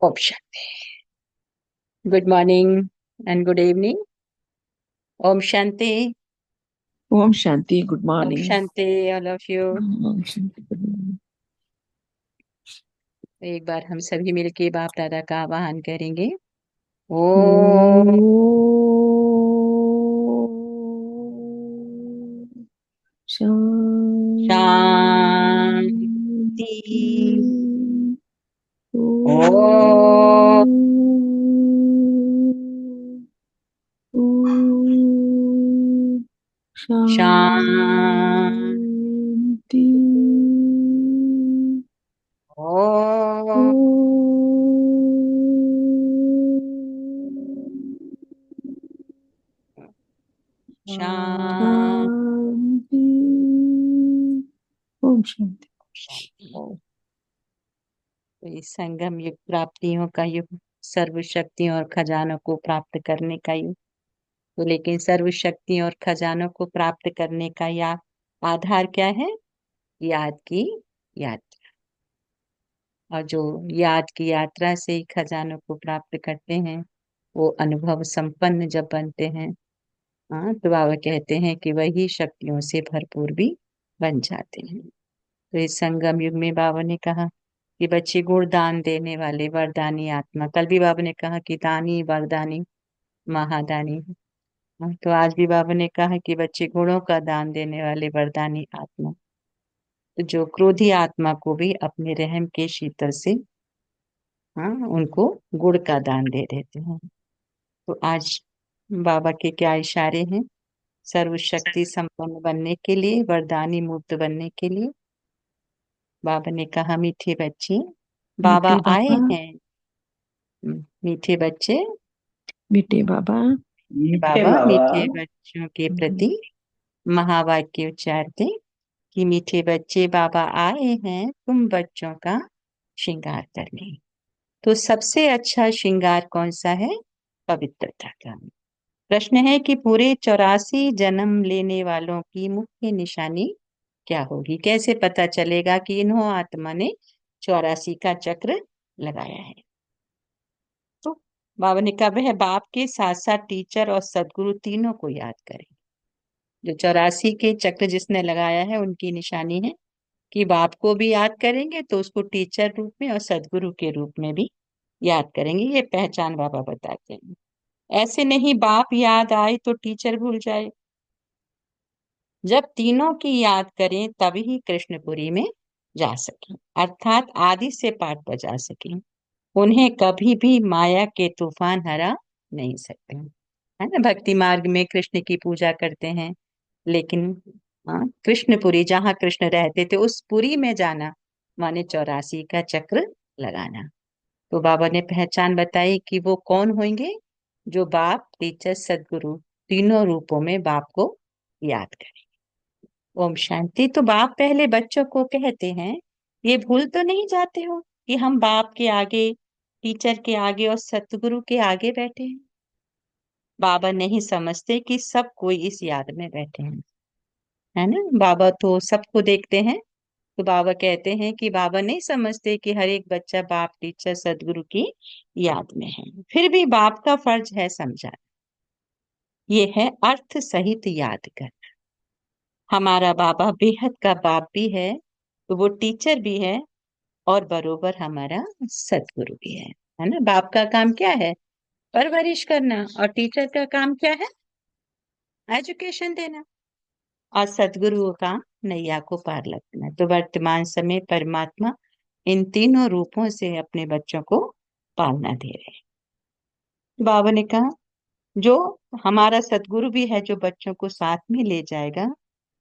ओम शांति। Good morning and good evening. ओम शांति। ओम शांति। गुड ओम मॉर्निंग। शांति ऑल ऑफ यू। ओम शांति। Good morning. एक बार हम सभी मिलके बाप दादा का आवाहन करेंगे। ओम ओम शांति। शांति। ओम ओम शांति। शांति। ओम शांति। शांति। ओम शांति। तो इस संगम युग प्राप्तियों का युग, सर्व शक्तियों और खजानों को प्राप्त करने का युग। तो लेकिन सर्व शक्तियों और खजानों को प्राप्त करने का या आधार क्या है? याद की यात्रा। और जो याद की यात्रा से ही खजानों को प्राप्त करते हैं, वो अनुभव संपन्न जब बनते हैं, हाँ, तो बाबा कहते हैं कि वही शक्तियों से भरपूर भी बन जाते हैं। तो इस संगम युग में बाबा ने कहा कि बच्चे गुण दान देने वाले वरदानी आत्मा। कल भी बाबा ने कहा कि दानी वरदानी महादानी। हाँ, तो आज भी बाबा ने कहा कि बच्चे गुणों का दान देने वाले वरदानी आत्मा। तो जो क्रोधी आत्मा को भी अपने रहम के शीतल से, हाँ, उनको गुड़ का दान दे देते हैं। तो आज बाबा के क्या इशारे हैं? सर्वशक्ति संपन्न बनने के लिए, वरदानी मुक्त बनने के लिए बाबा ने कहा मीठे बच्चे बाबा मीठे आए बाबा। हैं। मीठे बच्चे मीठे बाबा। मीठे बाबा बाबा। मीठे बच्चों के प्रति महावाक्य उच्चारते कि मीठे बच्चे बाबा आए हैं तुम बच्चों का श्रृंगार करने। तो सबसे अच्छा श्रृंगार कौन सा है? पवित्रता का। प्रश्न है कि पूरे 84 जन्म लेने वालों की मुख्य निशानी क्या होगी? कैसे पता चलेगा कि इन्हों आत्मा ने 84 का चक्र लगाया है? तो बाबा ने कहा वह बाप के साथ साथ टीचर और सदगुरु तीनों को याद करें। जो 84 के चक्र जिसने लगाया है, उनकी निशानी है कि बाप को भी याद करेंगे तो उसको टीचर रूप में और सदगुरु के रूप में भी याद करेंगे। ये पहचान बाबा बताते हैं। ऐसे नहीं बाप याद आए तो टीचर भूल जाए। जब तीनों की याद करें तभी कृष्णपुरी में जा सकें, अर्थात आदि से पाठ बजा सकें। उन्हें कभी भी माया के तूफान हरा नहीं सकते। है ना, भक्ति मार्ग में कृष्ण की पूजा करते हैं, लेकिन हाँ, कृष्णपुरी जहाँ कृष्ण रहते थे उस पुरी में जाना माने 84 का चक्र लगाना। तो बाबा ने पहचान बताई कि वो कौन होंगे? जो बाप टीचर सदगुरु तीनों रूपों में बाप को याद करें। ओम शांति। तो बाप पहले बच्चों को कहते हैं, ये भूल तो नहीं जाते हो कि हम बाप के आगे, टीचर के आगे और सतगुरु के आगे बैठे हैं। बाबा नहीं समझते कि सब कोई इस याद में बैठे हैं। है ना, बाबा तो सबको देखते हैं। तो बाबा कहते हैं कि बाबा नहीं समझते कि हर एक बच्चा बाप टीचर सदगुरु की याद में है। फिर भी बाप का फर्ज है समझा। ये है अर्थ सहित याद कर। हमारा बाबा बेहद का बाप भी है, तो वो टीचर भी है और बरोबर हमारा सदगुरु भी है ना। बाप का काम क्या है? परवरिश करना। और टीचर का काम क्या है? एजुकेशन देना। और सदगुरु का नैया को पार लगना। तो वर्तमान समय परमात्मा इन तीनों रूपों से अपने बच्चों को पालना दे रहे हैं। बाबा ने कहा जो हमारा सदगुरु भी है, जो बच्चों को साथ में ले जाएगा।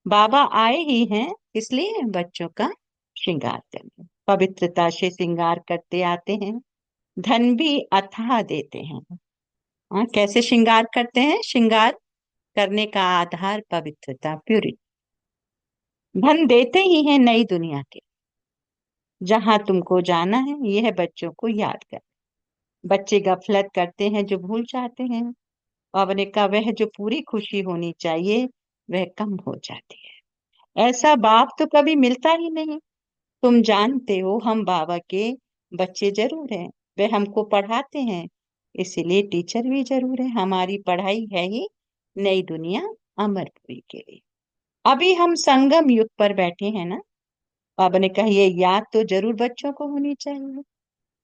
बाबा आए ही हैं, इसलिए बच्चों का श्रृंगार करना, पवित्रता से श्रृंगार करते आते हैं। धन भी अथाह देते हैं। हाँ, कैसे श्रृंगार करते हैं? श्रृंगार करने का आधार पवित्रता, प्यूरिटी। धन देते ही हैं नई दुनिया के। जहां तुमको जाना है यह बच्चों को याद कर। बच्चे गफलत करते हैं जो भूल जाते हैं। बाबा ने कहा वह जो पूरी खुशी होनी चाहिए वह कम हो जाती है। ऐसा बाप तो कभी मिलता ही नहीं। तुम जानते हो हम बाबा के बच्चे जरूर हैं, वे हमको पढ़ाते हैं, इसीलिए टीचर भी जरूर है। हमारी पढ़ाई है ही नई दुनिया अमरपुरी के लिए। अभी हम संगम युग पर बैठे हैं ना। बाबा ने कहा ये याद तो जरूर बच्चों को होनी चाहिए,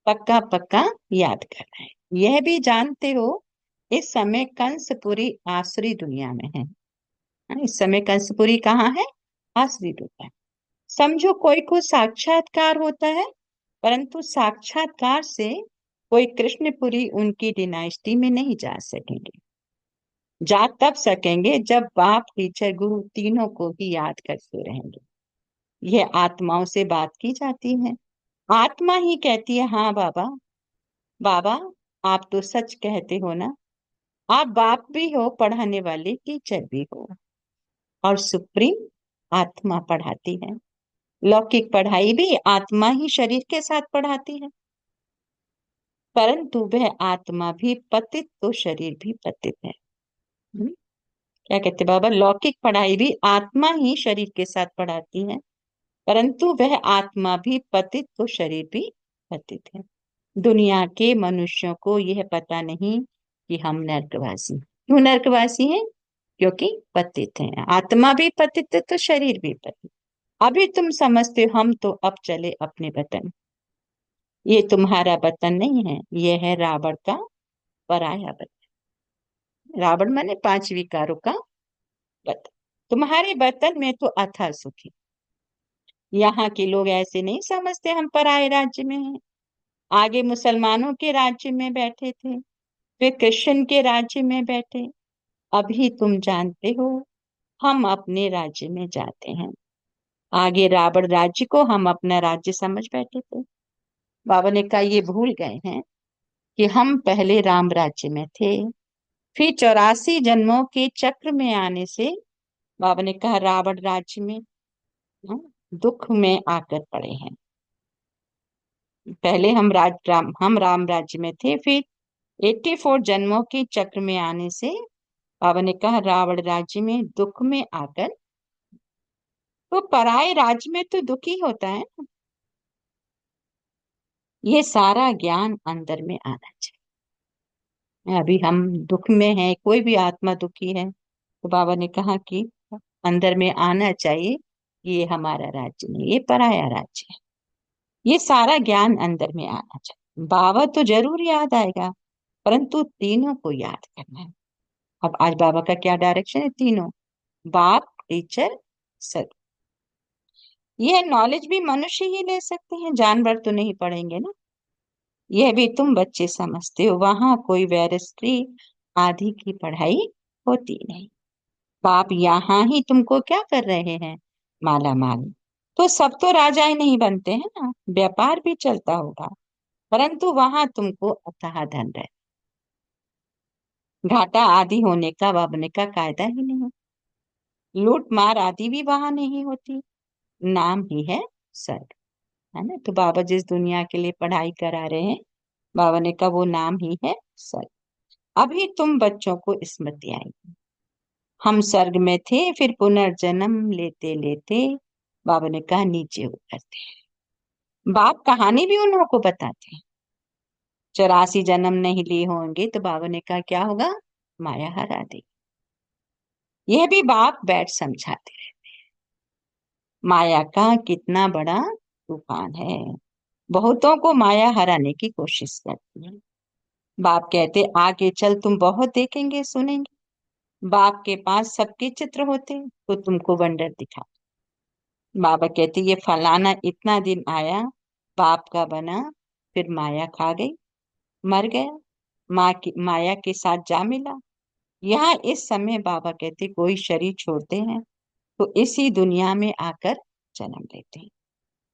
पक्का पक्का याद करना है। यह भी जानते हो इस समय कंसपुरी आसुरी दुनिया में है। हाँ, इस समय कंसपुरी कहाँ है? आसुरी दुनिया। समझो कोई को साक्षात्कार होता है, परंतु साक्षात्कार से कोई कृष्णपुरी उनकी डिनाइस्टी में नहीं जा सकेंगे। जा तब सकेंगे जब बाप टीचर गुरु तीनों को ही याद करते रहेंगे। यह आत्माओं से बात की जाती है। आत्मा ही कहती है हाँ बाबा, बाबा आप तो सच कहते हो ना। आप बाप भी हो, पढ़ाने वाले टीचर भी हो। और सुप्रीम आत्मा पढ़ाती है। लौकिक पढ़ाई भी आत्मा ही शरीर के साथ पढ़ाती है, परंतु वह आत्मा भी पतित तो शरीर भी पतित है। क्या कहते बाबा? लौकिक पढ़ाई भी आत्मा ही शरीर के साथ पढ़ाती है, परंतु वह आत्मा भी पतित तो शरीर भी पतित है। दुनिया के मनुष्यों को यह पता नहीं कि हम नरकवासी। क्यों नरकवासी हैं? क्योंकि पतित हैं। आत्मा भी पतित है तो शरीर भी पतित। अभी तुम समझते हो हम तो अब चले अपने वतन। ये तुम्हारा वतन नहीं है, ये है रावण का पराया वतन। रावण माने पांच विकारों का वतन। तुम्हारे वतन में तो अथा सुखी। यहाँ के लोग ऐसे नहीं समझते हम पराये राज्य में हैं। आगे मुसलमानों के राज्य में बैठे थे, फिर कृष्ण के राज्य में बैठे। अभी तुम जानते हो हम अपने राज्य में जाते हैं। आगे रावण राज्य को हम अपना राज्य समझ बैठे थे। बाबा ने कहा ये भूल गए हैं कि हम पहले राम राज्य में थे, फिर 84 जन्मों के चक्र में आने से बाबा ने कहा रावण राज्य में दुख में आकर पड़े हैं। पहले हम राम राज्य में थे, फिर 84 जन्मों के चक्र में आने से बाबा ने कहा रावण राज्य में दुख में आकर। तो पराये राज्य में तो दुखी होता है ना। ये सारा ज्ञान अंदर में आना चाहिए। अभी हम दुख में हैं, कोई भी आत्मा दुखी है तो बाबा ने कहा कि अंदर में आना चाहिए, ये हमारा राज्य नहीं, ये पराया राज्य है। ये सारा ज्ञान अंदर में आना चाहिए। बाबा तो जरूर याद आएगा, परंतु तीनों को याद करना है। अब आज बाबा का क्या डायरेक्शन है? तीनों, बाप टीचर सर। यह नॉलेज भी मनुष्य ही ले सकते हैं, जानवर तो नहीं पढ़ेंगे ना। यह भी तुम बच्चे समझते हो, वहां कोई बैरिस्ट्री आदि की पढ़ाई होती नहीं। बाप यहाँ ही तुमको क्या कर रहे हैं? माला माल। तो सब तो राजाएं नहीं बनते हैं ना, व्यापार भी चलता होगा, परंतु वहां तुमको अथाह धन है। घाटा आदि होने का वबने का कायदा ही नहीं। लूट मार आदि भी वहां नहीं होती। नाम ही है स्वर्ग, है ना। तो बाबा जिस दुनिया के लिए पढ़ाई करा रहे हैं, बाबा ने कहा वो नाम ही है स्वर्ग। अभी तुम बच्चों को स्मृति आई, हम स्वर्ग में थे, फिर पुनर्जन्म लेते लेते बाबा ने कहा नीचे उतरते हैं। बाप कहानी भी उन्हों को बताते हैं। 84 जन्म नहीं लिए होंगे तो बाबा ने कहा क्या होगा? माया हरा दे। यह भी बाप बैठ समझाते हैं। माया का कितना बड़ा तूफान है, बहुतों को माया हराने की कोशिश करती है। बाप कहते आगे चल तुम बहुत देखेंगे सुनेंगे। बाप के पास सबके चित्र होते तो तुमको वंडर दिखा। बाबा कहते ये फलाना इतना दिन आया, बाप का बना, फिर माया खा गई, मर गया, माँ की माया के साथ जा मिला। यहाँ इस समय बाबा कहते कोई शरीर छोड़ते हैं तो इसी दुनिया में आकर जन्म लेते हैं।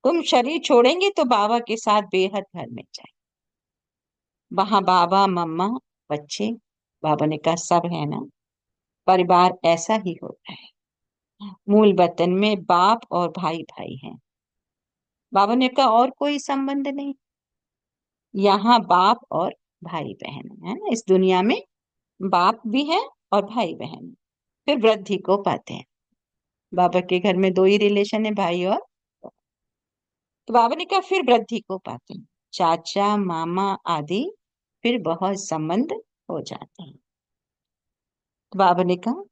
तुम शरीर छोड़ेंगे तो बाबा के साथ बेहद घर में जाए। वहां बाबा मम्मा बच्चे, बाबा ने कहा सब है ना। परिवार ऐसा ही होता है। मूल वतन में बाप और भाई भाई हैं। बाबा ने कहा और कोई संबंध नहीं। यहाँ बाप और भाई बहन है ना। इस दुनिया में बाप भी है और भाई बहन। फिर वृद्धि को पाते हैं। बाबा के घर में दो ही रिलेशन है, भाई और। तो बाबा ने कहा फिर वृद्धि को पाते हैं। चाचा मामा आदि फिर बहुत संबंध हो जाते हैं। तो बाबा ने कहा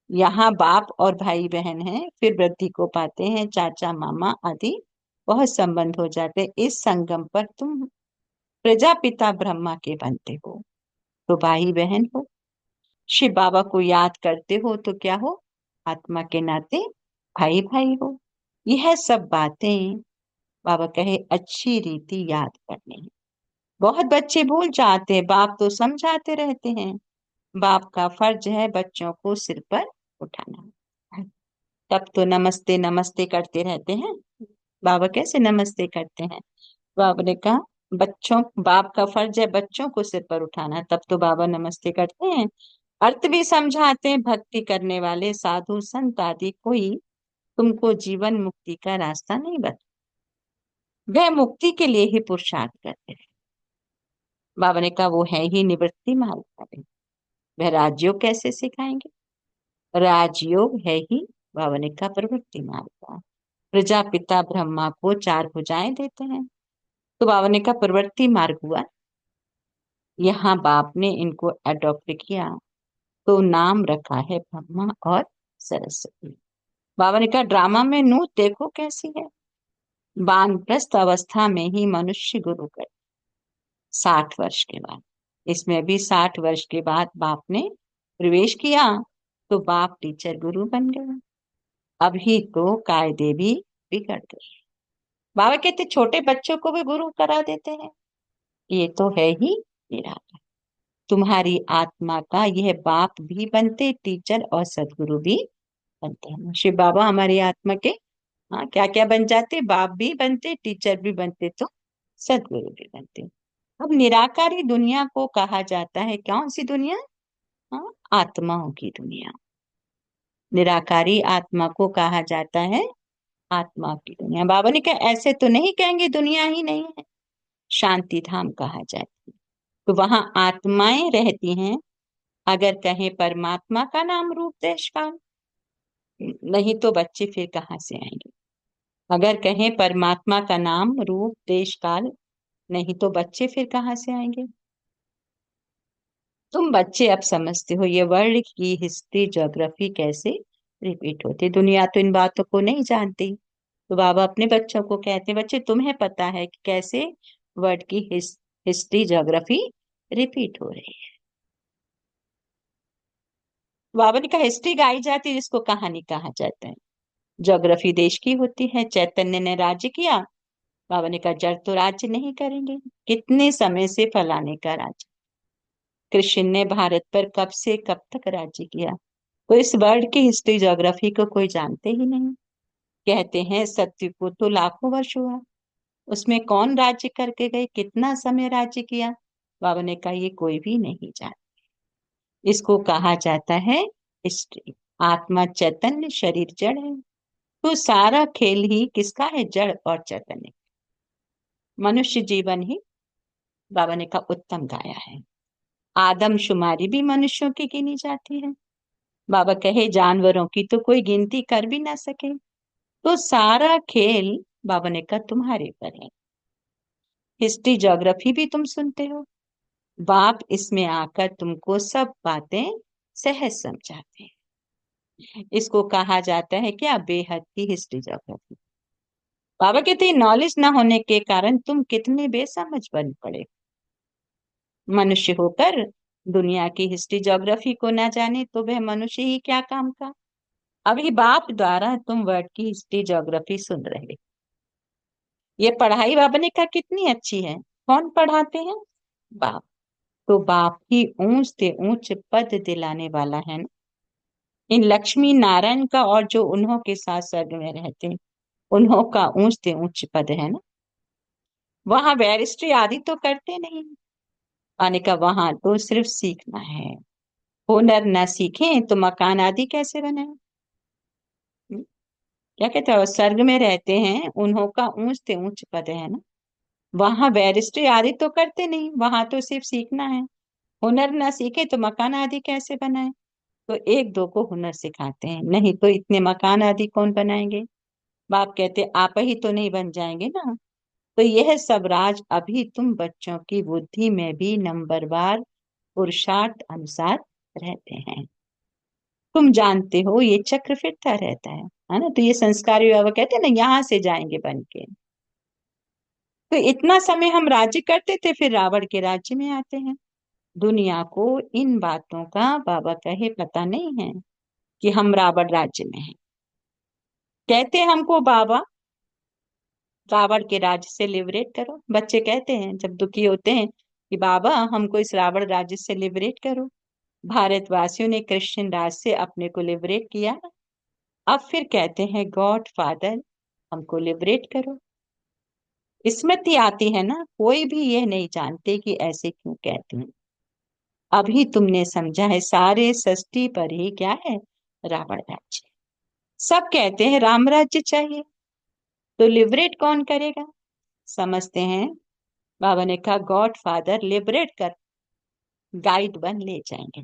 यहाँ बाप और भाई बहन हैं, फिर वृद्धि को पाते हैं, चाचा मामा आदि बहुत संबंध हो जाते हैं। इस संगम पर तुम प्रजापिता ब्रह्मा के बनते हो तो भाई बहन हो, शिव बाबा को याद करते हो तो क्या हो, आत्मा के नाते भाई भाई हो। यह सब बातें बाबा कहे अच्छी रीति याद करनी है। बहुत बच्चे भूल जाते हैं, बाप तो समझाते रहते हैं। बाप का फर्ज है बच्चों को सिर पर उठाना। तब तो नमस्ते नमस्ते करते रहते हैं। बाबा कैसे नमस्ते करते हैं? बाबा ने कहा बच्चों, बाप का फर्ज है बच्चों को सिर पर उठाना, तब तो बाबा नमस्ते करते हैं। अर्थ भी समझाते हैं, भक्ति करने वाले साधु संत आदि कोई तुमको जीवन मुक्ति का रास्ता नहीं बता, वह मुक्ति के लिए ही पुरुषार्थ करते हैं। बाबा ने कहा वो है ही निवृत्ति मार्ग वाले, वह राजयोग कैसे सिखाएंगे? राजयोग है ही, बाबा ने कहा, प्रवृत्ति मार्ग का। प्रजापिता ब्रह्मा को चार भुजाएं देते हैं, तो बाबा ने कहा प्रवृत्ति मार्ग हुआ। यहाँ बाप ने इनको अडॉप्ट किया तो नाम रखा है ब्रह्मा और सरस्वती। बाबा ने कहा ड्रामा में नूत देखो कैसी है। वानप्रस्थ अवस्था में ही मनुष्य गुरु कर, 60 वर्ष के बाद, इसमें भी 60 वर्ष के बाद बाप ने प्रवेश किया तो बाप टीचर गुरु बन गए। अभी तो कायदे भी बिगड़ गए। बाबा कहते छोटे बच्चों को भी गुरु करा देते हैं, ये तो है ही निराला। तुम्हारी आत्मा का यह बाप भी बनते टीचर और सदगुरु भी बनते हैं। शिव बाबा हमारी आत्मा के हाँ क्या क्या बन जाते, बाप भी बनते, टीचर भी बनते, तो सदगुरु भी बनते। अब निराकारी दुनिया को कहा जाता है कौन सी दुनिया? हाँ, आत्माओं की दुनिया। निराकारी आत्मा को कहा जाता है आत्मा की दुनिया। बाबा ने कहा ऐसे तो नहीं कहेंगे दुनिया ही नहीं है, शांति धाम कहा जाती है, तो वहां आत्माएं रहती हैं। अगर कहें परमात्मा का नाम रूप देश काल, नहीं तो बच्चे फिर कहाँ से आएंगे? अगर कहें परमात्मा का नाम रूप देश काल, नहीं तो बच्चे फिर कहाँ से आएंगे? तुम बच्चे अब समझते हो ये वर्ल्ड की हिस्ट्री ज्योग्राफी कैसे रिपीट होती। दुनिया तो इन बातों को नहीं जानती, तो बाबा अपने बच्चों को कहते हैं बच्चे तुम्हें पता है कि कैसे वर्ल्ड की हिस्ट्री ज्योग्राफी रिपीट हो रही है। बाबा ने कहा हिस्ट्री गाई जाती है जिसको कहानी कहा जाता है। ज्योग्राफी देश की होती है। चैतन्य ने राज्य किया, बाबा ने कहा जड़ तो राज्य नहीं करेंगे, कितने समय से फलाने का राज्य। कृष्ण ने भारत पर कब से कब तक राज्य किया, तो इस वर्ल्ड की हिस्ट्री ज्योग्राफी को कोई जानते ही नहीं। कहते हैं सत्य को तो लाखों वर्ष हुआ, उसमें कौन राज्य करके गए, कितना समय राज्य किया, बाबा ने कहा ये कोई भी नहीं जानता। इसको कहा जाता है हिस्ट्री। आत्मा चैतन्य, शरीर जड़ है, तो सारा खेल ही किसका है? जड़ और चैतन्य। मनुष्य जीवन ही बाबा ने कहा उत्तम गाया है। आदम शुमारी भी मनुष्यों की गिनी जाती है। बाबा कहे जानवरों की तो कोई गिनती कर भी ना सके, तो सारा खेल बाबा ने कहा तुम्हारे पर है। हिस्ट्री ज्योग्राफी भी तुम सुनते हो, बाप इसमें आकर तुमको सब बातें सहज समझाते हैं। इसको कहा जाता है क्या? बेहद की हिस्ट्री ज्योग्राफी। बाबा कहते हैं नॉलेज ना होने के कारण तुम कितने बेसमझ बन पड़े। मनुष्य होकर दुनिया की हिस्ट्री ज्योग्राफी को ना जाने तो वह मनुष्य ही क्या काम का। अभी बाप द्वारा तुम वर्ल्ड की हिस्ट्री ज्योग्राफी सुन रहे। ये पढ़ाई बाबा ने कहा कितनी अच्छी है। कौन पढ़ाते हैं? बाप। तो बाप ही ऊंच से ऊंच पद दिलाने वाला है ना। इन लक्ष्मी नारायण का और जो उन्हों के साथ स्वर्ग में रहते हैं उन्हों का ऊंच से ऊंच पद है ना। वहां बैरिस्ट्री आदि तो करते नहीं, आने का वहां तो सिर्फ सीखना है। हुनर न सीखें तो मकान आदि कैसे बनाए? क्या कहते हो? स्वर्ग में रहते हैं उन्हों का ऊंच से ऊंच पद है ना। वहां बैरिस्ट्री आदि तो करते नहीं, वहां तो सिर्फ सीखना है। हुनर ना सीखे तो मकान आदि कैसे बनाए? तो एक दो को हुनर सिखाते हैं, नहीं तो इतने मकान आदि कौन बनाएंगे? बाप कहते आप ही तो नहीं बन जाएंगे ना। तो यह सब राज अभी तुम बच्चों की बुद्धि में भी नंबरवार पुरुषार्थ अनुसार रहते हैं। तुम जानते हो ये चक्र फिरता रहता है ना। तो ये संस्कारी बाबा कहते हैं ना, यहाँ से जाएंगे बन के। तो इतना समय हम राज्य करते थे, फिर रावण के राज्य में आते हैं। दुनिया को इन बातों का बाबा कहे पता नहीं है कि हम रावण राज्य में हैं। कहते हैं हमको बाबा रावण के राज्य से लिबरेट करो। बच्चे कहते हैं जब दुखी होते हैं कि बाबा हमको इस रावण राज्य से लिबरेट करो। भारतवासियों ने क्रिश्चियन राज से अपने को लिबरेट किया, अब फिर कहते हैं गॉड फादर हमको लिबरेट करो। स्मृति आती है ना, कोई भी ये नहीं जानते कि ऐसे क्यों कहते हैं। अभी तुमने समझा है सारे सृष्टि पर ही क्या है, रावण राज्य। सब कहते हैं राम राज्य चाहिए, तो लिबरेट कौन करेगा। समझते हैं बाबा ने कहा गॉड फादर लिबरेट कर, गाइड बन ले जाएंगे।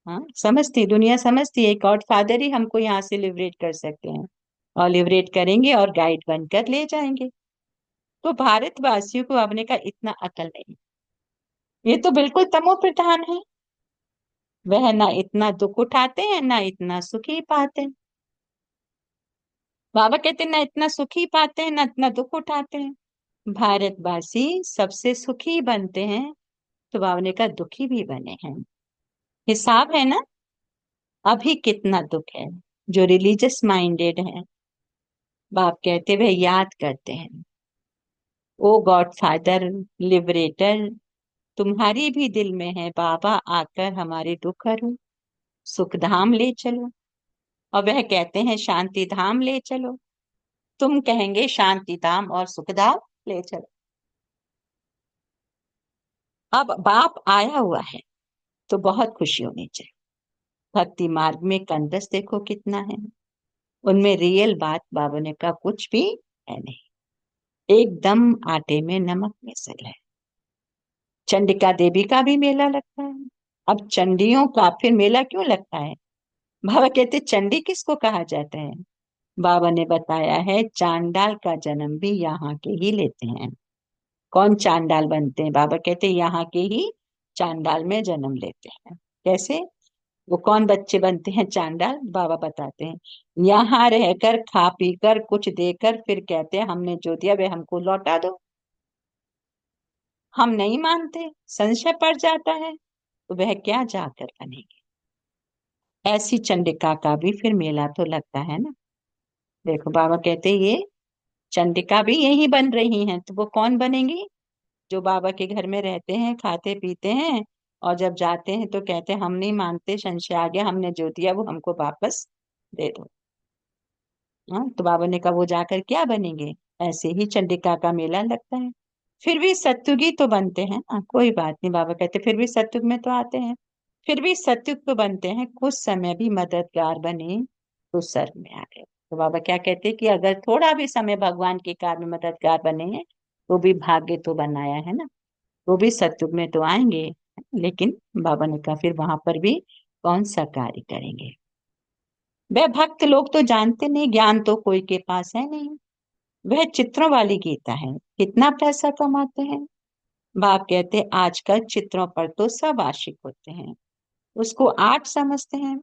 हाँ, समझती दुनिया समझती है गॉड फादर ही हमको यहाँ से लिबरेट कर सकते हैं, और लिबरेट करेंगे और गाइड बनकर ले जाएंगे। तो भारतवासियों को अपने का इतना अकल नहीं, ये तो बिल्कुल तमो प्रधान है। वह ना इतना दुख उठाते हैं ना इतना सुखी पाते हैं। बाबा कहते हैं ना इतना सुखी पाते हैं ना इतना दुख उठाते हैं। भारतवासी सबसे सुखी बनते हैं, तो बाबा ने कहा दुखी भी बने हैं। हिसाब है ना, अभी कितना दुख है। जो रिलीजियस माइंडेड है, बाप कहते वह याद करते हैं ओ गॉड फादर लिबरेटर, तुम्हारी भी दिल में है बाबा, आकर हमारे दुख हरो, सुख धाम ले चलो। और वह कहते हैं शांति धाम ले चलो। तुम कहेंगे शांति धाम और सुख धाम ले चलो। अब बाप आया हुआ है तो बहुत खुशी होनी चाहिए। भक्ति मार्ग में कंदस देखो कितना है, उनमें रियल बात बाबा ने कहा कुछ भी है नहीं, एकदम आटे में नमक मिसल है। चंडिका देवी का भी मेला लगता है। अब चंडियों का फिर मेला क्यों लगता है। बाबा कहते चंडी किसको कहा जाता है। बाबा ने बताया है चांडाल का जन्म भी यहाँ के ही लेते हैं। कौन चांडाल बनते हैं, बाबा कहते यहाँ के ही चांडाल में जन्म लेते हैं। कैसे, वो कौन बच्चे बनते हैं चांडाल, बाबा बताते हैं यहाँ रहकर खा पी कर कुछ देकर फिर कहते हैं हमने जो दिया वे हमको लौटा दो। हम नहीं मानते, संशय पड़ जाता है, तो वह क्या जाकर बनेगी। ऐसी चंडिका का भी फिर मेला तो लगता है ना। देखो बाबा कहते ये चंडिका भी यही बन रही हैं, तो वो कौन बनेंगी, जो बाबा के घर में रहते हैं खाते पीते हैं, और जब जाते हैं तो कहते हैं हम नहीं मानते, संशय आ गया, हमने जो दिया वो हमको वापस दे दो। हाँ, तो बाबा ने कहा वो जाकर क्या बनेंगे। ऐसे ही चंडिका का मेला लगता है। फिर भी सत्युगी तो बनते हैं ना, कोई बात नहीं, बाबा कहते फिर भी सत्युग में तो आते हैं। फिर भी सत्युग तो बनते हैं, कुछ समय भी मददगार बने तो स्वर्ग में आ गए। तो बाबा क्या कहते हैं कि अगर थोड़ा भी समय भगवान के कार्य में मददगार बने हैं, तो भी भाग्य तो बनाया है ना, वो भी सत्युग में तो आएंगे। लेकिन बाबा ने कहा फिर वहां पर भी कौन सा कार्य करेंगे। वह भक्त लोग तो जानते नहीं, ज्ञान तो कोई के पास है नहीं। वह चित्रों वाली गीता है, कितना पैसा कमाते हैं। बाप कहते आजकल चित्रों पर तो सब आशिक होते हैं, उसको आर्ट समझते हैं।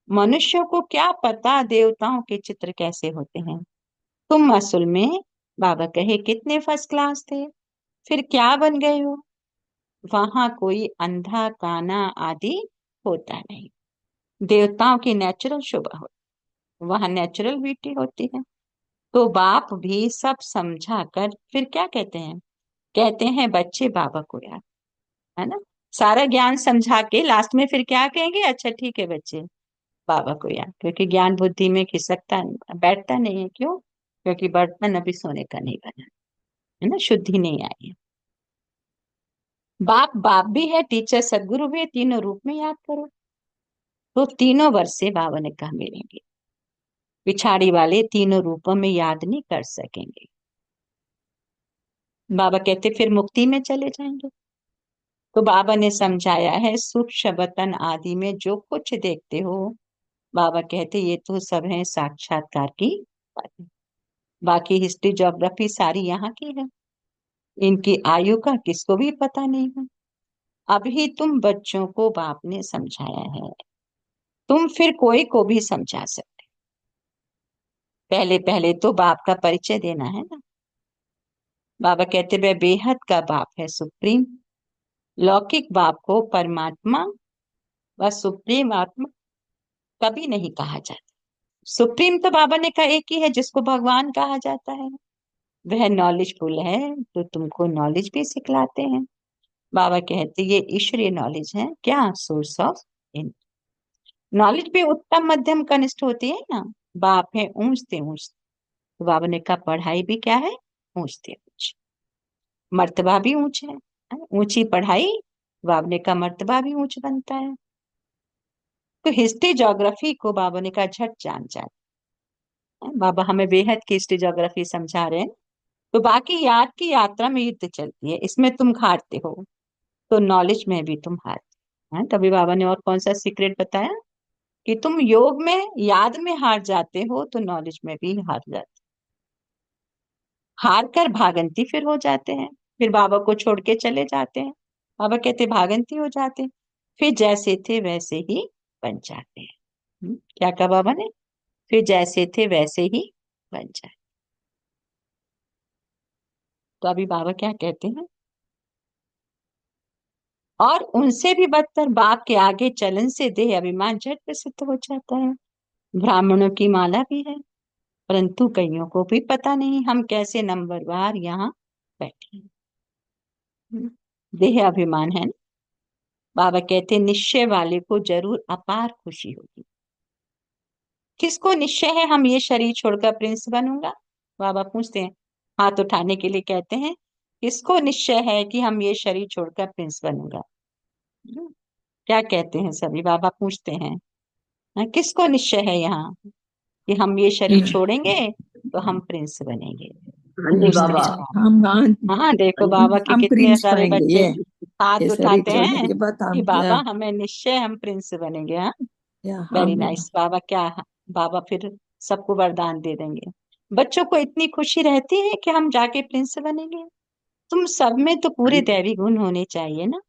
मनुष्यों को क्या पता देवताओं के चित्र कैसे होते हैं। तुम असल में बाबा कहे कितने फर्स्ट क्लास थे, फिर क्या बन गए हो। वहां कोई अंधा काना आदि होता नहीं, देवताओं की नेचुरल शोभा होती, वहां नेचुरल ब्यूटी होती है। तो बाप भी सब समझा कर फिर क्या कहते हैं बच्चे बाबा को याद, है ना। सारा ज्ञान समझा के लास्ट में फिर क्या कहेंगे, अच्छा ठीक है बच्चे बाबा को याद, क्योंकि ज्ञान बुद्धि में खिसकता बैठता नहीं है। क्यों, क्योंकि बर्तन अभी सोने का नहीं बना है ना, शुद्धि नहीं आई है। बाप बाप भी है, टीचर सदगुरु भी है, तीनों रूप में याद करो। तो तीनों वर्ष से बाबा ने कहा मिलेंगे, पिछाड़ी वाले तीनों रूपों में याद नहीं कर सकेंगे। बाबा कहते फिर मुक्ति में चले जाएंगे। तो बाबा ने समझाया है सूक्ष्म वतन आदि में जो कुछ देखते हो, बाबा कहते ये तो सब है साक्षात्कार की बातें। बाकी हिस्ट्री ज्योग्राफी सारी यहाँ की है। इनकी आयु का किसको भी पता नहीं है। अभी तुम बच्चों को बाप ने समझाया है, तुम फिर कोई को भी समझा सकते। पहले पहले तो बाप का परिचय देना है ना। बाबा कहते वह बेहद का बाप है, सुप्रीम। लौकिक बाप को परमात्मा व सुप्रीम आत्मा कभी नहीं कहा जाता। सुप्रीम तो बाबा ने कहा एक ही है जिसको भगवान कहा जाता है। वह नॉलेजफुल है तो तुमको नॉलेज भी सिखलाते हैं। बाबा कहते ये ईश्वरीय नॉलेज है, क्या सोर्स ऑफ नॉलेज भी उत्तम मध्यम कनिष्ठ होती है ना। बाप है ऊंचते ऊंच, तो बाबा ने कहा पढ़ाई भी क्या है, ऊंचते ऊंच, मर्तबा भी ऊंच है। ऊंची पढ़ाई, बाबा ने कहा मर्तबा भी ऊंच बनता है। तो हिस्ट्री ज्योग्राफी को बाबा ने कहा झट जान जाते हैं। बाबा हमें बेहद की हिस्ट्री ज्योग्राफी समझा रहे हैं। तो बाकी याद की यात्रा में युद्ध चलती है, इसमें तुम हारते हो तो नॉलेज में भी तुम हारते हैं। तभी बाबा ने और कौन सा सीक्रेट बताया कि तुम योग में याद में हार जाते हो तो नॉलेज में भी हार जाते, हार कर भागंती फिर हो जाते हैं, फिर बाबा को छोड़ के चले जाते हैं। बाबा कहते भागंती हो जाते हैं, फिर जैसे थे वैसे ही बन जाते हैं। क्या कहा बाबा ने, फिर जैसे थे वैसे ही बन जाए। तो अभी बाबा क्या कहते हैं, और उनसे भी बदतर बाप के आगे चलन से देह अभिमान झट प्रसिद्ध हो जाता है। ब्राह्मणों की माला भी है, परंतु कईयों को भी पता नहीं हम कैसे नंबरवार यहाँ बैठे हैं। देह अभिमान है ना। बाबा कहते हैं निश्चय वाले को जरूर अपार खुशी होगी। किसको निश्चय है हम ये शरीर छोड़कर प्रिंस बनूंगा, बाबा पूछते हैं, हाथ उठाने के लिए कहते हैं किसको निश्चय है कि हम ये शरीर छोड़कर प्रिंस बनूंगा। क्या कहते हैं सभी, बाबा पूछते हैं, हाँ, किसको निश्चय है यहाँ कि हम ये शरीर छोड़ेंगे तो हम प्रिंस बनेंगे। हाँ जी पूछते बाबा। हैं। हम हाँ देखो बाबा के हम कितने प्रिंस सारे बनेंगे, बच्चे ये हाथ शरीर उठाते छोड़ने हैं के बाद कि हम बाबा हमें निश्चय हम प्रिंस बनेंगे। हाँ वेरी हम नाइस बाबा, क्या बाबा फिर सबको वरदान दे देंगे। बच्चों को इतनी खुशी रहती है कि हम जाके प्रिंस बनेंगे। तुम सब में तो पूरे दैवी गुण होने चाहिए ना,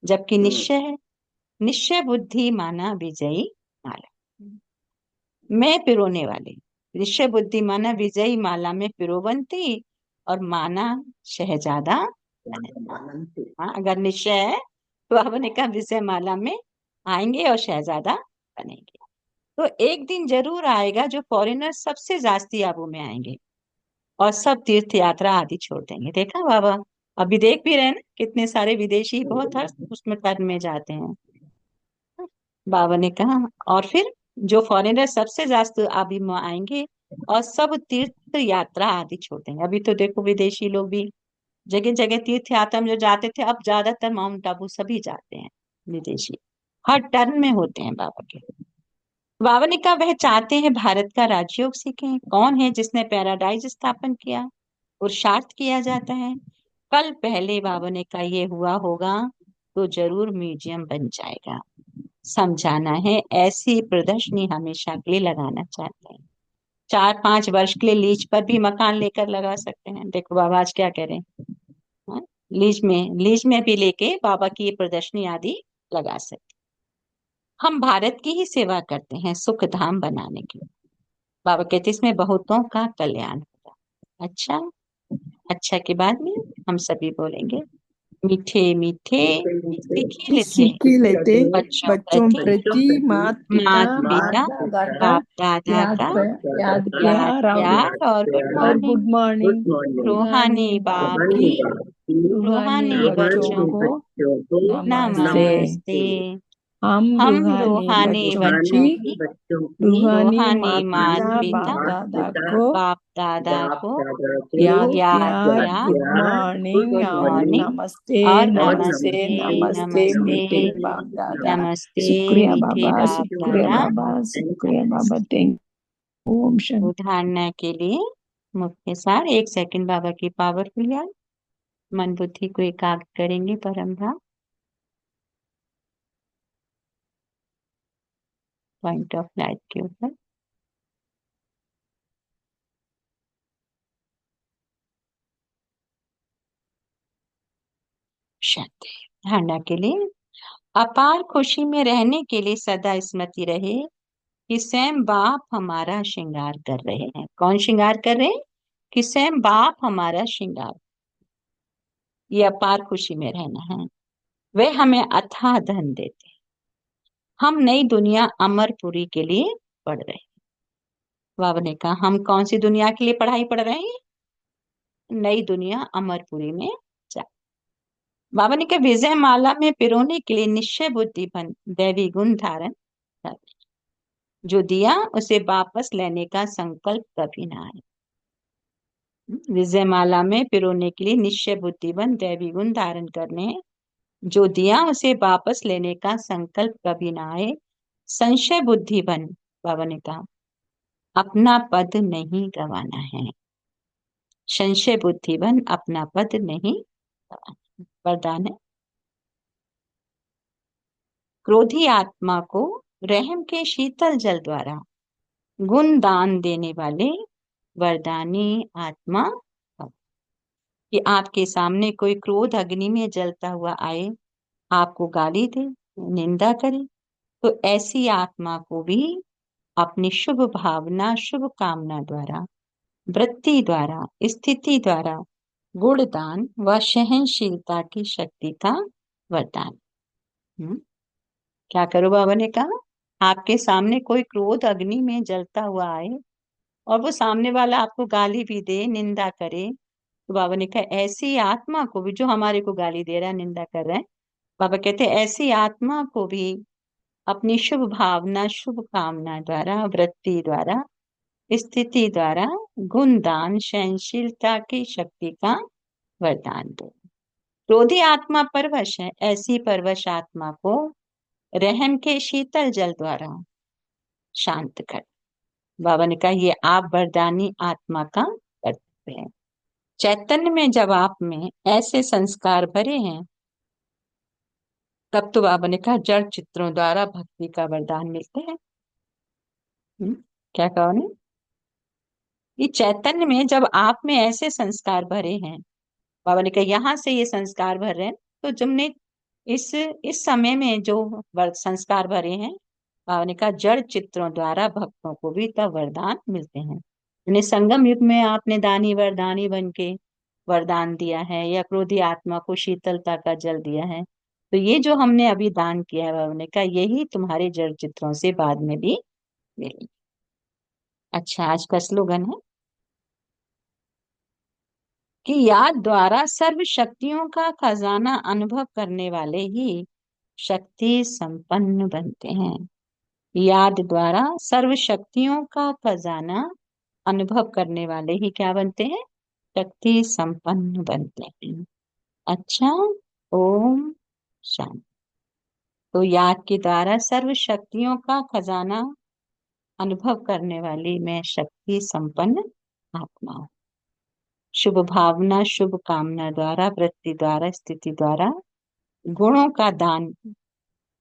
जबकि निश्चय है। निश्चय बुद्धि माना विजयी माला मैं पिरोने वाले, निश्चय बुद्धि माना विजयी माला में पिरोवंती और माना शहजादा। हाँ अगर निश्चय है तो आपने कहा विजय माला में आएंगे और शहजादा बनेंगे। तो एक दिन जरूर आएगा जो फॉरेनर सबसे जास्ती आबू में आएंगे और सब तीर्थ यात्रा आदि छोड़ देंगे। देखा बाबा, अभी देख भी रहे हैं ना कितने सारे विदेशी बहुत हर उसमें टर्न में जाते हैं। बाबा ने कहा और फिर जो फॉरेनर सबसे ज्यादा अभी में आएंगे और सब तीर्थ यात्रा आदि छोड़ देंगे। अभी तो देखो विदेशी लोग भी जगह जगह तीर्थ यात्रा में जो जाते थे, अब ज्यादातर माउंट आबू सभी जाते हैं विदेशी, हर टर्न में होते हैं बाबा के। बाबा ने कहा वह चाहते हैं भारत का राजयोग सीखें। कौन है जिसने पैराडाइज स्थापन किया, पुरुषार्थ किया जाता है। कल पहले बाबा ने कहा ये हुआ होगा तो जरूर म्यूजियम बन जाएगा। समझाना है ऐसी प्रदर्शनी हमेशा के लिए लगाना चाहते हैं। 4-5 वर्ष के लिए लीज पर भी मकान लेकर लगा सकते हैं। देखो बाबा आज क्या कह रहे हैं, हाँ? लीज में भी लेके बाबा की ये प्रदर्शनी आदि लगा सकते। हम भारत की ही सेवा करते हैं सुख धाम बनाने की। बाबा कहते इसमें बहुतों का कल्याण होगा। अच्छा, अच्छा के बाद में हम सभी बोलेंगे मीठे मीठे सीखे थे सीख लेते बच्चों बच्चों प्रति प्रति मात पिता मात बाप पिता दादा का बाप दादा याद का याद याद प्यार प्यार और गुड और मॉर्निंग। Good morning. रूहानी रूहानी बाप बाप की की रूहानी रूहानी बच्चों बच्चों को को नमस्ते। नमस्ते। हम हम रूहानी रूहानी बच्चों बच्चों की की रूहानी रूहानी मात मात पिता पिता बाप दादा को बाप दादा को याद याद प्यार प्यार गुड मॉर्निंग गुड और मॉर्निंग नमस्ते और नमस्ते नमस्ते नमस्ते नमस्ते मीठे बाप दादा। नमस्ते शुक्रिया मीठे बाबा, बाप शुक्रिया दादा। बाबा, शुक्रिया बाबा। नमस्ते। थैंक ओम शांति। उदाहरण के लिए मुख्य सार 1 सेकंड बाबा की पावरफुल याद। मन बुद्धि को एकाग्र करेंगे परम धाम पॉइंट ऑफ लाइट के ऊपर। शांति। धारणा के लिए अपार खुशी में रहने के लिए सदा स्मृति रहे कि स्वयं बाप हमारा श्रृंगार कर रहे हैं। कौन श्रृंगार कर रहे हैं? कि स्वयं बाप हमारा श्रृंगार। ये अपार खुशी में रहना है। वे हमें अथाह धन देते हैं। हम नई दुनिया अमरपुरी के लिए पढ़ रहे हैं। बाबा ने कहा हम कौन सी दुनिया के लिए पढ़ाई पढ़ रहे हैं? नई दुनिया अमरपुरी में जा। बाबा ने कहा विजय माला में पिरोने के लिए निश्चय बुद्धि बन दैवी गुण धारण कर। जो दिया उसे वापस लेने का संकल्प कभी ना आए। विजय माला में पिरोने के लिए निश्चय बुद्धि बन दैवी गुण धारण करने। जो दिया उसे वापस लेने का संकल्प कभी ना आए। संशय बुद्धि बन, बाबा ने कहा अपना पद नहीं गंवाना है। संशय बुद्धि बन अपना पद नहीं गंवाना। वरदान है क्रोधी आत्मा को रहम के शीतल जल द्वारा गुण दान देने वाले वरदानी आत्मा भव। कि आपके सामने कोई क्रोध अग्नि में जलता हुआ आए, आपको गाली दे, निंदा करे, तो ऐसी आत्मा को भी अपनी शुभ भावना शुभ कामना द्वारा वृत्ति द्वारा स्थिति द्वारा गुणदान व सहनशीलता की शक्ति का वरदान। क्या करो? बाबा ने कहा आपके सामने कोई क्रोध अग्नि में जलता हुआ आए और वो सामने वाला आपको गाली भी दे, निंदा करे, तो बाबा ने कहा ऐसी आत्मा को भी, जो हमारे को गाली दे रहा है, निंदा कर रहा है, बाबा कहते हैं ऐसी आत्मा को भी अपनी शुभ भावना शुभ कामना द्वारा वृत्ति द्वारा स्थिति द्वारा गुणदान सहनशीलता की शक्ति का वरदान दो। क्रोधी आत्मा परवश है, ऐसी परवश आत्मा को रहम के शीतल जल द्वारा शांत कर। बाबा ने कहा ये आप वरदानी आत्मा का कर्तव्य है। चैतन्य में जब आप में ऐसे संस्कार भरे हैं, तब तो बाबा ने कहा जड़ चित्रों द्वारा भक्ति का वरदान मिलते हैं। क्या कहा उन्हें? ये चैतन्य में जब आप में ऐसे संस्कार भरे हैं, बाबा ने कहा यहाँ से ये संस्कार भर रहे हैं, तो तुमने इस समय में जो संस्कार भरे हैं, बाबा ने कहा जड़ चित्रों द्वारा भक्तों को भी तब वरदान मिलते हैं। यानी संगम युग में आपने दानी वरदानी बन के वरदान दिया है, या क्रोधी आत्मा को शीतलता का जल दिया है, तो ये जो हमने अभी दान किया है, बाबा ने कहा यही तुम्हारे जड़ चित्रों से बाद में भी मिलेगी। अच्छा, आज का स्लोगन है कि याद द्वारा सर्व शक्तियों का खजाना अनुभव करने वाले ही शक्ति संपन्न बनते हैं। याद द्वारा सर्व शक्तियों का खजाना अनुभव करने वाले ही क्या बनते हैं? शक्ति संपन्न बनते हैं। अच्छा, ओम शांति। तो याद के द्वारा सर्व शक्तियों का खजाना अनुभव करने वाली मैं शक्ति संपन्न आत्मा हूं। शुभ भावना शुभ कामना द्वारा वृत्ति द्वारा स्थिति द्वारा गुणों का दान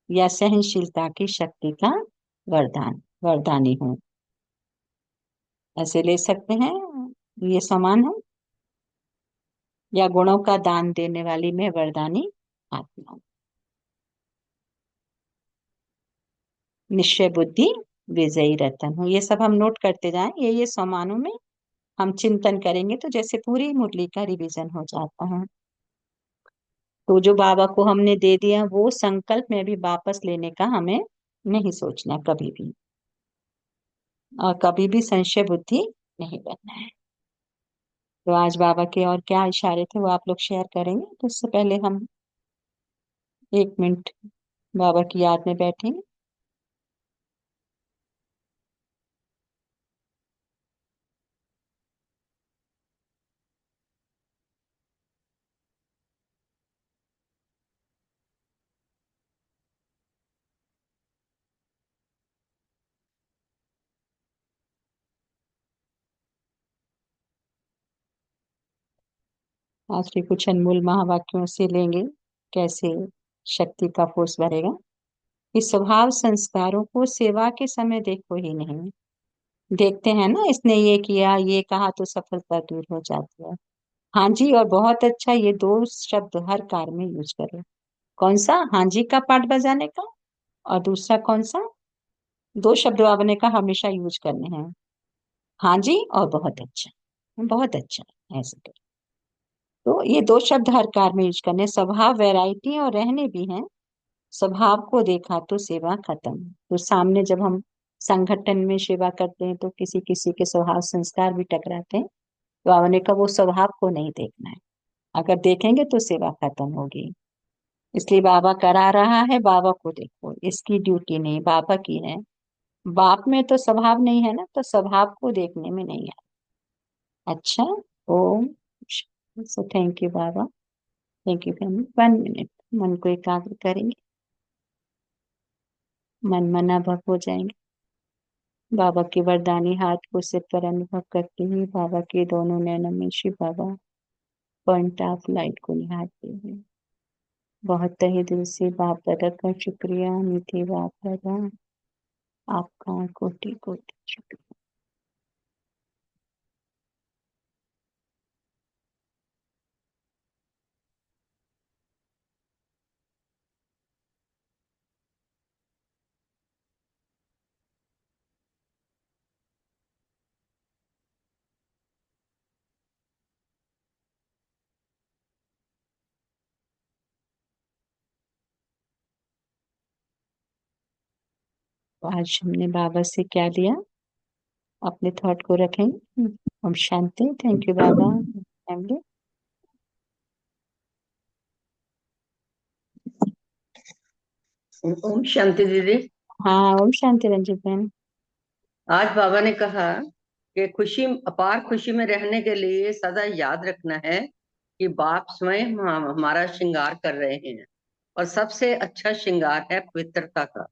या सहनशीलता की शक्ति का वरदानी हूँ। ऐसे ले सकते हैं, ये समान है, या गुणों का दान देने वाली मैं वरदानी आत्मा हूँ। निश्चय बुद्धि विजयी रतन हूँ। ये सब हम नोट करते जाएं, ये समानों में हम चिंतन करेंगे तो जैसे पूरी मुरली का रिवीजन हो जाता है। तो जो बाबा को हमने दे दिया वो संकल्प में भी वापस लेने का हमें नहीं सोचना कभी भी, और कभी भी संशय बुद्धि नहीं बनना है। तो आज बाबा के और क्या इशारे थे वो आप लोग शेयर करेंगे, तो उससे पहले हम 1 मिनट बाबा की याद में बैठेंगे। आज के कुछ अनमोल महावाक्यों से लेंगे कैसे शक्ति का फोर्स बढ़ेगा। इस स्वभाव संस्कारों को सेवा के समय देखो ही नहीं। देखते हैं ना, इसने ये किया ये कहा तो सफलता दूर हो जाती है। हाँ जी और बहुत अच्छा, ये दो शब्द हर कार में यूज करो। कौन सा? हाँ जी का पार्ट बजाने का, और दूसरा कौन सा? दो शब्द आपने का हमेशा यूज करने हैं, हाँ जी और बहुत अच्छा। बहुत अच्छा, ऐसे करो। तो ये दो शब्द हर कार में यूज करने। स्वभाव वैरायटी और रहने भी हैं। स्वभाव को देखा तो सेवा खत्म। तो सामने जब हम संगठन में सेवा करते हैं तो किसी किसी के स्वभाव संस्कार भी टकराते हैं। तो आपने का वो स्वभाव को नहीं देखना है, अगर देखेंगे तो सेवा खत्म होगी। इसलिए बाबा करा रहा है, बाबा को देखो, इसकी ड्यूटी नहीं बाबा की है। बाप में तो स्वभाव नहीं है ना, तो स्वभाव को देखने में नहीं है। अच्छा। ओम। सो थैंक यू बाबा। Thank you family. 1 मिनट, मन को एकाग्र करेंगे, मन मना भक हो जाएंगे। बाबा के वरदानी हाथ को सिर पर अनुभव करते हुए बाबा के दोनों नैनों में शिव बाबा पॉइंट ऑफ लाइट को निहारते हुए बहुत तहे दिल से बाप दादा का शुक्रिया। मीठे बाप दादा, आपका कोटि कोटि शुक्रिया। तो आज हमने बाबा से क्या लिया, अपने थॉट को रखेंगे। ओम शांति। थैंक यू बाबा। फैमिली। ओम शांति दीदी। हाँ ओम शांति रंजित बहन। आज बाबा ने कहा कि खुशी, अपार खुशी में रहने के लिए सदा याद रखना है कि बाप स्वयं हमारा श्रृंगार कर रहे हैं, और सबसे अच्छा श्रृंगार है पवित्रता का।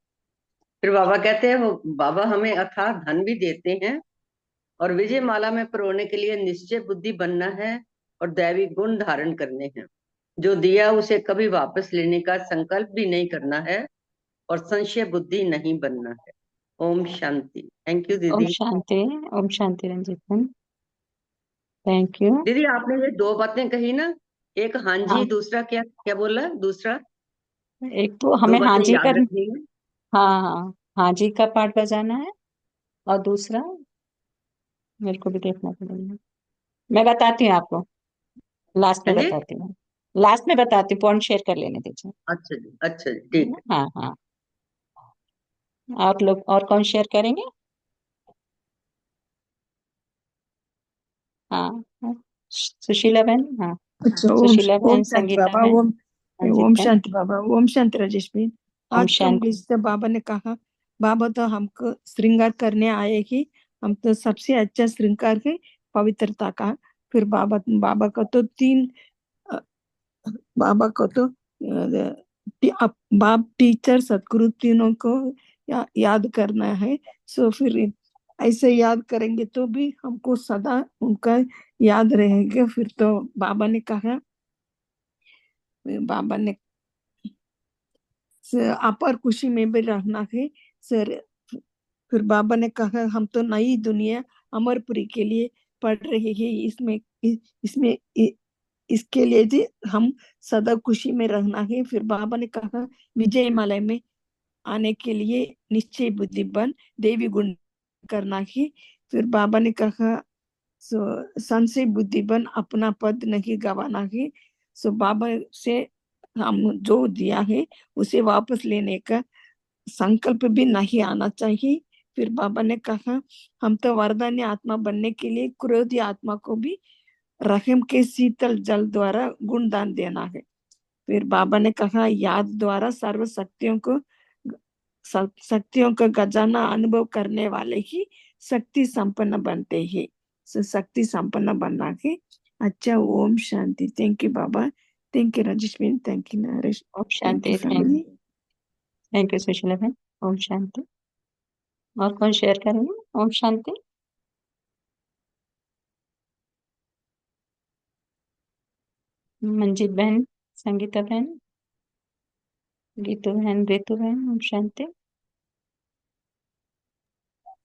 फिर बाबा कहते हैं, वो बाबा हमें अथाह धन भी देते हैं, और विजय माला में परोने के लिए निश्चय बुद्धि बनना है, और दैवी गुण धारण करने हैं। जो दिया उसे कभी वापस लेने का संकल्प भी नहीं करना है, और संशय बुद्धि नहीं बनना है। ओम शांति। थैंक यू ओम दीदी। शांति। ओम शांति रंजित बहन। Thank you. दीदी आपने ये दो बातें कही ना, एक हाँ जी, हाँ, दूसरा क्या क्या बोला दूसरा? एक तो दो हमें हाँ बातें जी याद कर, रखनी है। हाँ हाँ, हाँ जी का पार्ट बजाना है, और दूसरा मेरे को भी देखना पड़ेगा। मैं बताती हूँ आपको, लास्ट हाँ में जी। बताती हूँ। लास्ट में बताती हूँ, पॉइंट शेयर कर लेने दीजिए। अच्छा जी, है ठीक ना? हाँ हाँ। आप लोग और कौन शेयर करेंगे? हाँ हाँ। सुशीला बहन, हाँ। अच्छा, ओम सुशीला ओम बहन, शांति संगीता बाबा। बहन, ओम रंजित ओम बहन। शांति बाबा। ओम शांति राजेश भाई। ओम आज कम शांति। से बाबा ने कहा, बाबा तो हमको श्रृंगार करने आए ही, हम तो सबसे अच्छा श्रृंगार है पवित्रता का। फिर बाबा बाबा का तो तीन, अ, बाबा को तो बाप टीचर सदगुरु तीनों को याद करना है। सो फिर ऐसे याद करेंगे तो भी हमको सदा उनका याद रहेगा। फिर तो बाबा ने कहा, बाबा ने अपार खुशी में भी रहना है सर। फिर बाबा ने कहा, हम तो नई दुनिया अमरपुरी के लिए पढ़ रहे हैं, इसमें इसके लिए जी हम सदा खुशी में रहना है। फिर बाबा ने कहा, विजय मालय में आने के लिए निश्चय बुद्धि बन देवी गुण करना है। फिर बाबा ने कहा, संशय बुद्धि बन अपना पद नहीं गवाना है। सो बाबा से हम जो दिया है उसे वापस लेने का संकल्प भी नहीं आना चाहिए। फिर बाबा ने कहा, हम तो वरदान्य आत्मा बनने के लिए क्रोधी आत्मा को भी रहम के शीतल जल द्वारा गुणदान देना है। फिर बाबा ने कहा, याद द्वारा सर्व शक्तियों का खजाना अनुभव करने वाले ही शक्ति संपन्न बनते हैं। शक्ति संपन्न बनना है। अच्छा, ओम शांति। थैंक यू बाबा। Thank you Rajesh. Thank you Naresh. ओम थैंक यू शांति। फैमिली। थैंक यू सुशीला बहन। ओम शांति। और कौन शेयर करेंगे? ओम शांति। मंजीत बहन, संगीता बहन, गीतू बहन, रितु बहन। ओम शांति।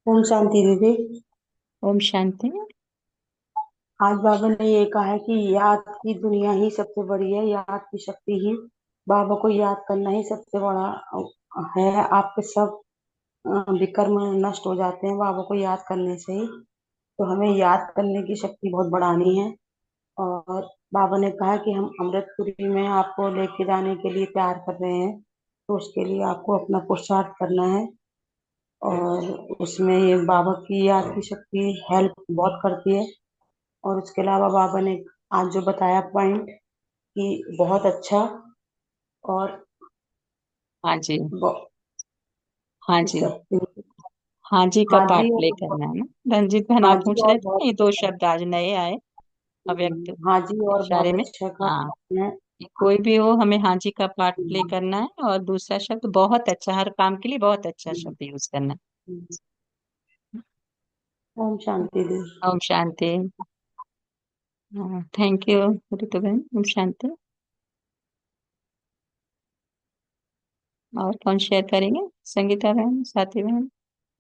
ओम शांति दीदी। ओम शांति। आज बाबा ने ये कहा है कि याद की दुनिया ही सबसे बड़ी है, याद की शक्ति ही, बाबा को याद करना ही सबसे बड़ा है। आपके सब विकर्म नष्ट हो जाते हैं बाबा को याद करने से ही। तो हमें याद करने की शक्ति बहुत बढ़ानी है। और बाबा ने कहा कि हम अमृतपुरी में आपको लेके जाने के लिए तैयार कर रहे हैं, तो उसके लिए आपको अपना पुरुषार्थ करना है। और उसमें ये बाबा की याद की शक्ति हेल्प बहुत करती है। और उसके अलावा बाबा ने आज जो बताया पॉइंट कि बहुत अच्छा। और हाँ जी, ब- हाँ इस जी, सब हाँ जी का पाठ हाजी प्ले और करना है ना। रंजीत बहन हाँ आप जी पूछ और रहे थे, बहुत ये दो अच्छा। शब्द आज नए आए अव्यक्त हाँ जी और इशारे बहुत में। अच्छा का हाँ, है। ये कोई भी हो, हमें हाँ जी का पाठ प्ले करना है। और दूसरा शब्द बहुत अच्छा, हर काम के लिए बहुत अच्छा शब्द यूज करना ओम शांति दी। है। ओम शांति। थैंक यू ऋतु बहन। ओम शांति। और कौन शेयर करेंगे? संगीता बहन, स्वाति बहन।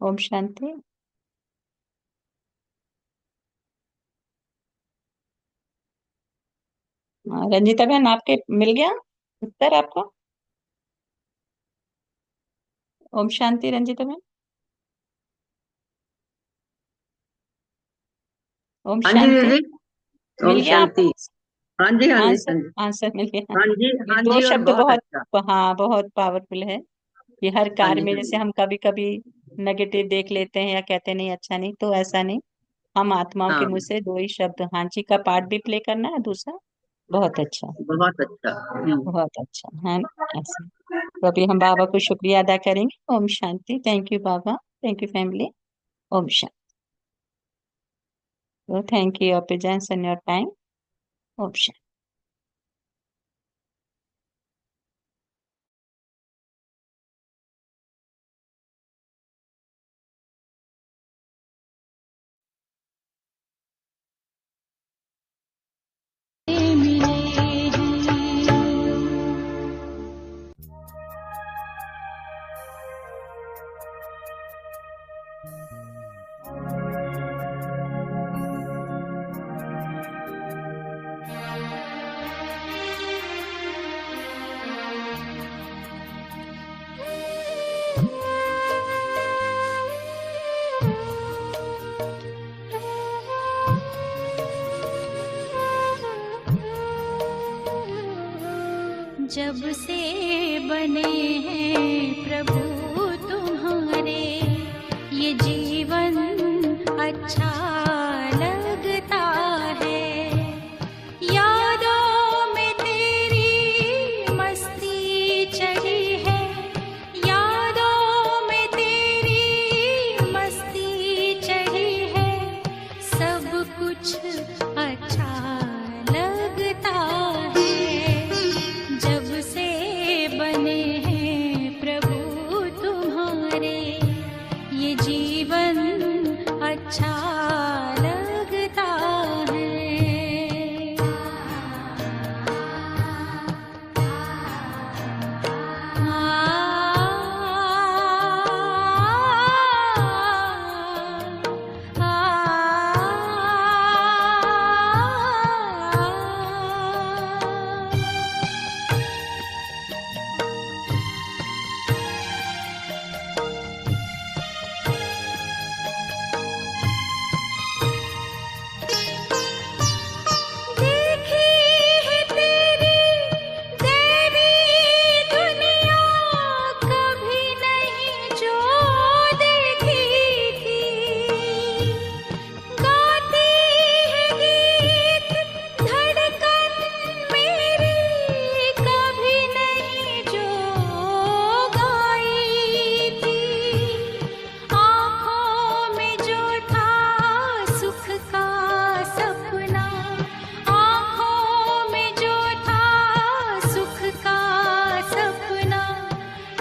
ओम शांति। रंजीता बहन आपके मिल गया उत्तर आपको? ओम शांति रंजीता बहन। ओम हाँ जी शांति। दीदी। मिल ओम गया आपको? शांति। हाँ जी, हाँ जी, आंसर, हाँ जी। आंसर मिल गया। हाँ जी, ये हाँ दो जी, और शब्द बहुत बहुत, अच्छा। हाँ बहुत पावरफुल है। ये हर हाँ कार्य जी, में, हाँ जैसे जी। हम कभी कभी नेगेटिव देख लेते हैं या कहते हैं नहीं अच्छा नहीं, तो ऐसा नहीं। हम आत्माओं के हाँ, मुंह से दो ही शब्द, हाँ जी का पार्ट भी प्ले करना है, दूसरा बहुत अच्छा, बहुत अच्छा। बहुत अच्छा है ना ऐसे। तो अभी हम बाबा को शुक्रिया अदा करेंगे। ओम शांति। थैंक यू बाबा, थैंक यू फैमिली। ओम शांति। तो thank you your presence and your time. ओम शांति। जब से बने हैं प्रभु तुम्हारे, ये जीवन अच्छा लगता है। यादों में तेरी मस्ती चढ़ी है, यादों में तेरी मस्ती चढ़ी है। सब कुछ अच्छा लगता है। जब से बने हैं प्रभु तुम्हारे, ये जीवन अच्छा लगता है। देखी है तेरी देवी दुनिया, कभी नहीं जो देखी थी। गाती है गीत धड़कन मेरी, कभी नहीं जो गाई थी। आँखों में जो था सुख का सपना, आँखों में जो था सुख का सपना,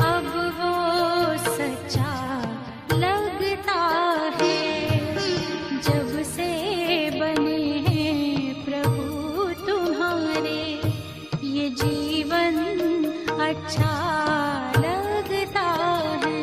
अब वो सच्चा लगता है। जब से बने हैं प्रभु तुम्हारे, ये जीवन अच्छा लगता है।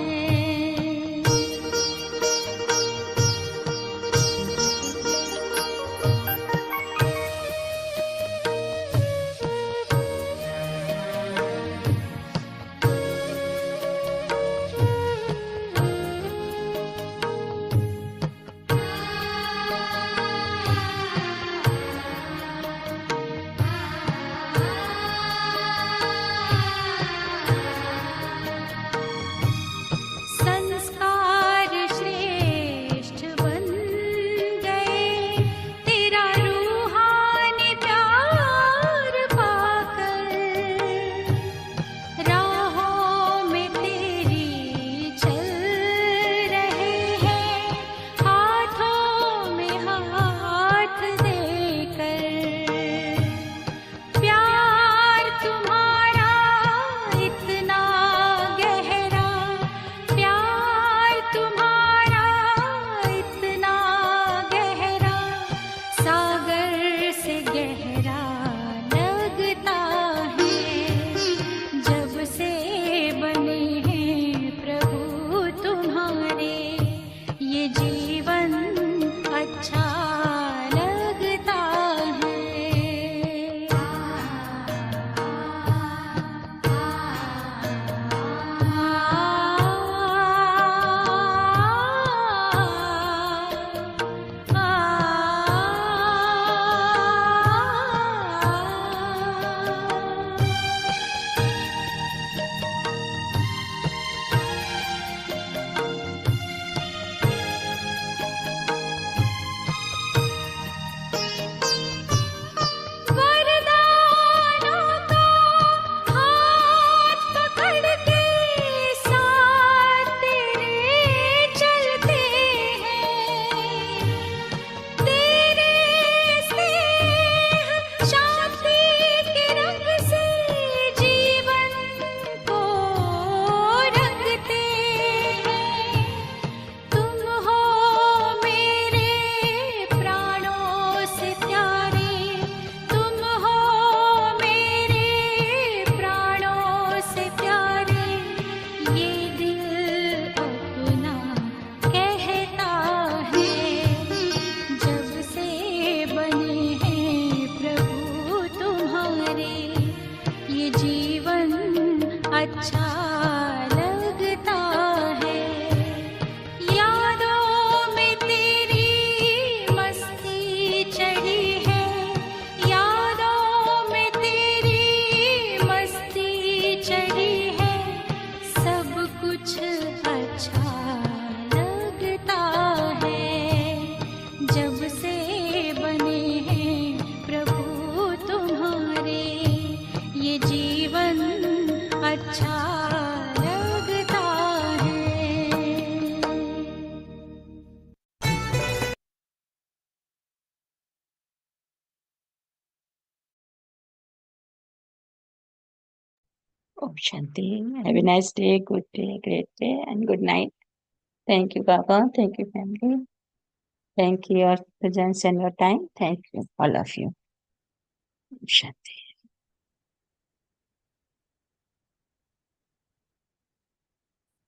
जीवन अच्छा लगता है। यादों में तेरी मस्ती चढ़ी है, यादों में तेरी मस्ती चढ़ी है, सब कुछ अच्छा लगता है। जब से बने हैं प्रभु तुम्हारे, ये जीवन अच्छा लगता है। Om Shanti. Have a nice day, good day, great day, and good night. Thank you, Baba. Thank you, family. Thank you, your presence and your time. Thank you, all of you. Om Shanti.